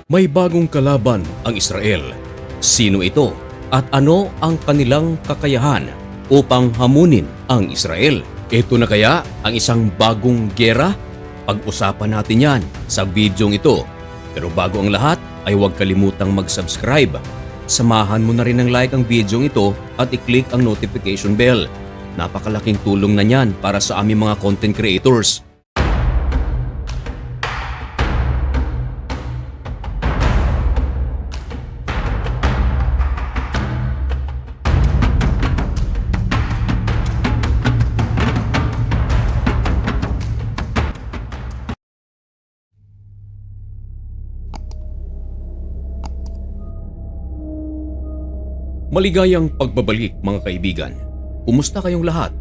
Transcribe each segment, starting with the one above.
May bagong kalaban ang Israel. Sino ito at ano ang kanilang kakayahan upang hamunin ang Israel? Ito na kaya ang isang bagong giyera? Pag-usapan natin yan sa videong ito. Pero bago ang lahat ay huwag kalimutang mag-subscribe. Samahan mo na rin ng like ang videong ito at i-click ang notification bell. Napakalaking tulong na yan para sa aming mga content creators. Maligayang pagbabalik mga kaibigan. Kumusta kayong lahat?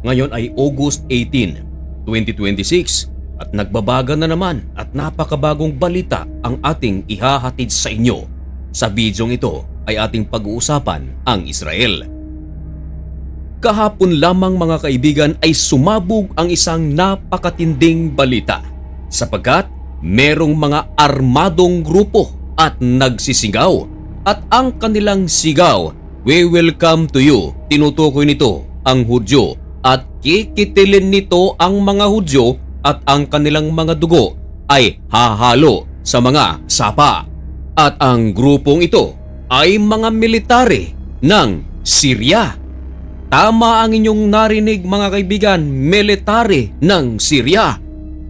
Ngayon ay August 18, 2026 at nagbabaga na naman at napakabagong balita ang ating ihahatid sa inyo. Sa bidyong ito ay ating pag-uusapan ang Israel. Kahapon lamang mga kaibigan ay sumabog ang isang napakatinding balita sapagkat merong mga armadong grupo at nagsisigaw at ang kanilang sigaw, "We will come to you." Tinutukoy nito ang Hudyo at kikitilin nito ang mga Hudyo at ang kanilang mga dugo ay hahalo sa mga sapa. At ang grupong ito ay mga military ng Syria. Tama ang inyong narinig mga kaibigan, military ng Syria.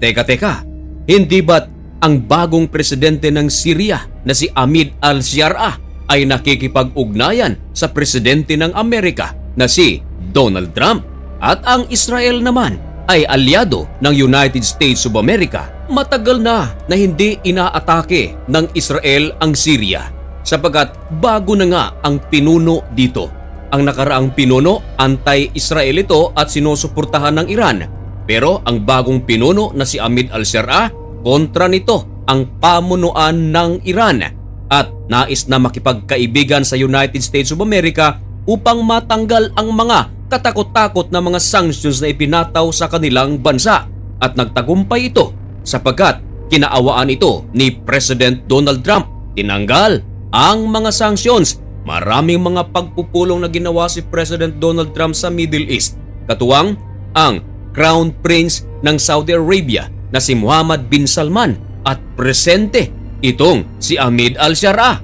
Teka, hindi ba't ang bagong presidente ng Syria na si Ahmed al-Sharaa ay nakikipag-ugnayan sa presidente ng Amerika na si Donald Trump at ang Israel naman ay alyado ng United States of America. Matagal na hindi inaatake ng Israel ang Syria sapagkat bago na nga ang pinuno dito. Ang nakaraang pinuno, anti-Israel ito at sinusuportahan ng Iran. Pero ang bagong pinuno na si Ahmed al-Sharaa, kontra nito ang pamunuan ng Iran at nais na makipagkaibigan sa United States of America upang matanggal ang mga katakot-takot na mga sanctions na ipinataw sa kanilang bansa. At nagtagumpay ito sapagkat kinaawaan ito ni President Donald Trump. Tinanggal ang mga sanctions. Maraming mga pagpupulong na ginawa si President Donald Trump sa Middle East. Katuwang ang Crown Prince ng Saudi Arabia na si Mohammed bin Salman at presente itong si Ahmed al-Sharaa.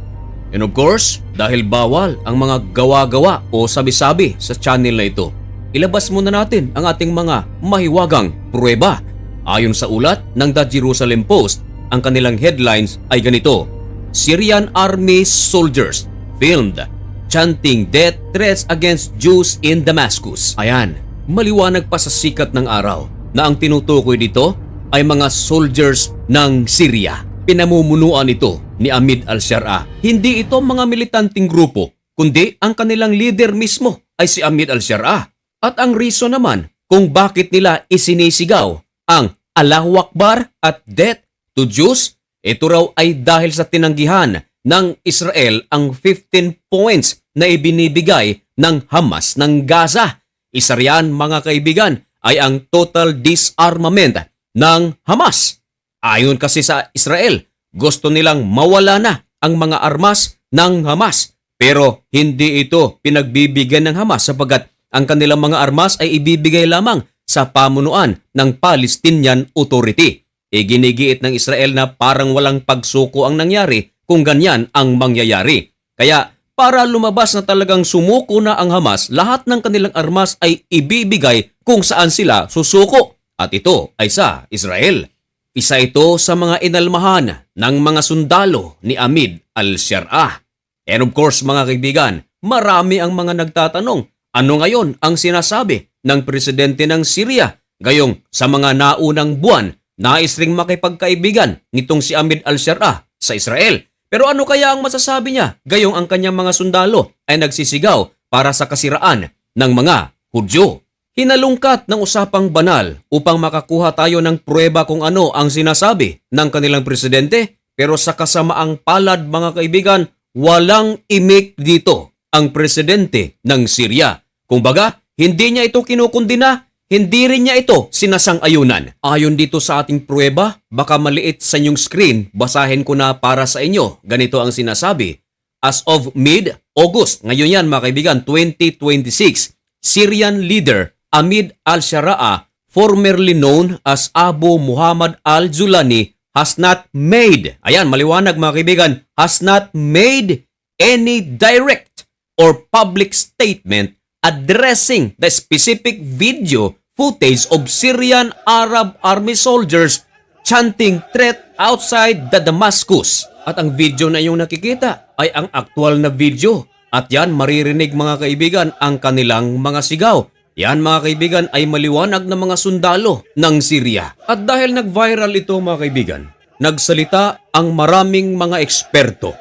And of course, dahil bawal ang mga gawa-gawa o sabi-sabi sa channel na ito, ilabas muna natin ang ating mga mahiwagang pruweba. Ayon sa ulat ng The Jerusalem Post, ang kanilang headlines ay ganito: Syrian army soldiers filmed chanting death threats against Jews in Damascus. Ayan, maliwanag pa sa sikat ng araw na ang tinutukoy dito ay mga soldiers ng Syria. Pinamumunuan ito ni Ahmed al-Sharaa. Hindi ito mga militanteng grupo, kundi ang kanilang leader mismo ay si Ahmed al-Sharaa. At ang reason naman kung bakit nila isinisigaw ang Allahu Akbar at death to Jews, ito raw ay dahil sa tinanggihan ng Israel ang 15 points na ibinibigay ng Hamas ng Gaza. Isa riyan mga kaibigan ay ang total disarmament ng Hamas. Ayon kasi sa Israel, gusto nilang mawala na ang mga armas ng Hamas. Pero hindi ito pinagbibigyan ng Hamas sapagkat ang kanilang mga armas ay ibibigay lamang sa pamunuan ng Palestinian Authority. Ginigiit ng Israel na parang walang pagsuko ang nangyari kung ganyan ang mangyayari. Kaya para lumabas na talagang sumuko na ang Hamas, lahat ng kanilang armas ay ibibigay kung saan sila susuko. At ito ay sa Israel. Isa ito sa mga inalmahan ng mga sundalo ni Ahmed al-Sharaa. And of course mga kaibigan, marami ang mga nagtatanong, ano ngayon ang sinasabi ng presidente ng Syria? Gayong sa mga naunang buwan, nais ring makipagkaibigan nitong si Ahmed al-Sharaa sa Israel. Pero ano kaya ang masasabi niya? Gayong ang kanyang mga sundalo ay nagsisigaw para sa kasiraan ng mga Hudyo. Hinalungkat ng usapang banal upang makakuha tayo ng pruweba kung ano ang sinasabi ng kanilang presidente, pero sa kasamaang palad mga kaibigan, walang imik dito ang presidente ng Syria. Kumbaga, hindi niya ito kinukundina, hindi rin niya ito sinasang-ayunan. Ayon dito sa ating pruweba, baka maliit sa inyong screen, basahin ko na para sa inyo. Ganito ang sinasabi. As of mid-August, ngayon yan mga kaibigan, 2026, Syrian leader Ahmed al-Sharaa, formerly known as Abu Muhammad al-Julani, has not made, ayan maliwanag mga kaibigan, has not made any direct or public statement addressing the specific video footage of Syrian Arab Army soldiers chanting threat outside the Damascus. At ang video na iyong nakikita ay ang aktual na video. At yan maririnig mga kaibigan ang kanilang mga sigaw. Yan mga kaibigan ay maliwanag na mga sundalo ng Syria. At dahil nag-viral ito mga kaibigan, nagsalita ang maraming mga eksperto.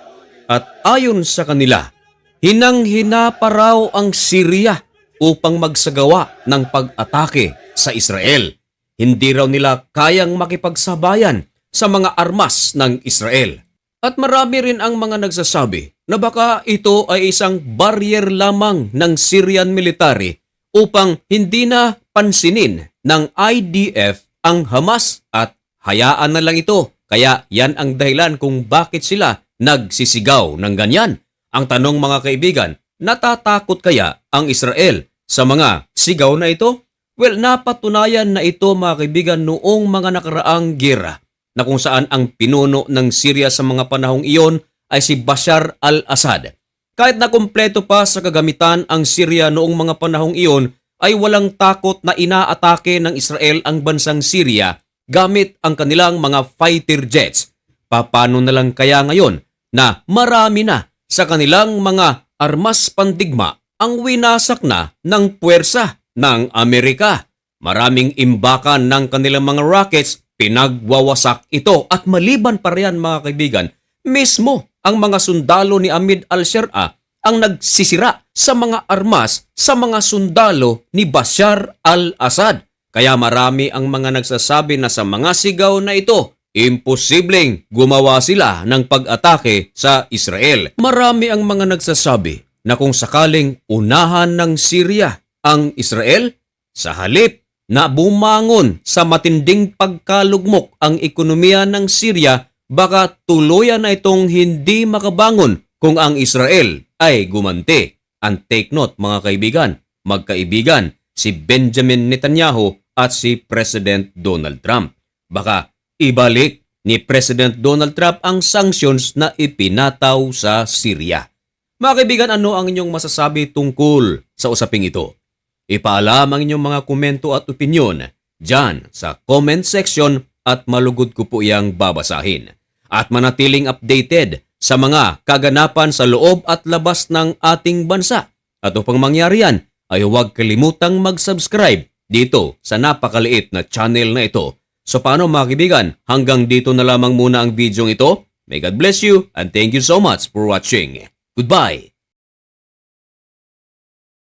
At ayon sa kanila, hinang-hina pa raw ang Syria upang magsagawa ng pag-atake sa Israel. Hindi raw nila kayang makipagsabayan sa mga armas ng Israel. At marami rin ang mga nagsasabi na baka ito ay isang barrier lamang ng Syrian military upang hindi na pansinin ng IDF ang Hamas at hayaan na lang ito. Kaya yan ang dahilan kung bakit sila nagsisigaw ng ganyan. Ang tanong mga kaibigan, natatakot kaya ang Israel sa mga sigaw na ito? Well, napatunayan na ito mga kaibigan noong mga nakaraang giyera na kung saan ang pinuno ng Syria sa mga panahong iyon ay si Bashar al-Assad. Kahit na kumpleto pa sa kagamitan ang Syria noong mga panahong iyon, ay walang takot na inaatake ng Israel ang bansang Syria gamit ang kanilang mga fighter jets. Paano na lang kaya ngayon na marami na sa kanilang mga armas pandigma ang winasak na ng puwersa ng Amerika? Maraming imbakan ng kanilang mga rockets, pinagwawasak ito. At maliban pa riyan mga kaibigan, mismo ang mga sundalo ni Ahmed al-Sharaa ang nagsisira sa mga armas sa mga sundalo ni Bashar al-Assad. Kaya marami ang mga nagsasabi na sa mga sigaw na ito, imposibleng gumawa sila ng pag-atake sa Israel. Marami ang mga nagsasabi na kung sakaling unahan ng Syria ang Israel, sa halip na bumangon sa matinding pagkalugmok ang ekonomiya ng Syria, baka tuluyan na itong hindi makabangon kung ang Israel ay gumanti. And take note mga kaibigan, magkaibigan si Benjamin Netanyahu at si President Donald Trump. Baka ibalik ni President Donald Trump ang sanctions na ipinataw sa Syria. Mga kaibigan, ano ang inyong masasabi tungkol sa usaping ito? Ipaalam ang inyong mga komento at opinyon dyan sa comment section at malugod ko po iyang babasahin. At manatiling updated sa mga kaganapan sa loob at labas ng ating bansa. At upang mangyari yan, ay huwag kalimutang mag-subscribe dito sa napakaliit na channel na ito. So paano mga kaibigan, hanggang dito na lamang muna ang video ito. May God bless you and thank you so much for watching. Goodbye!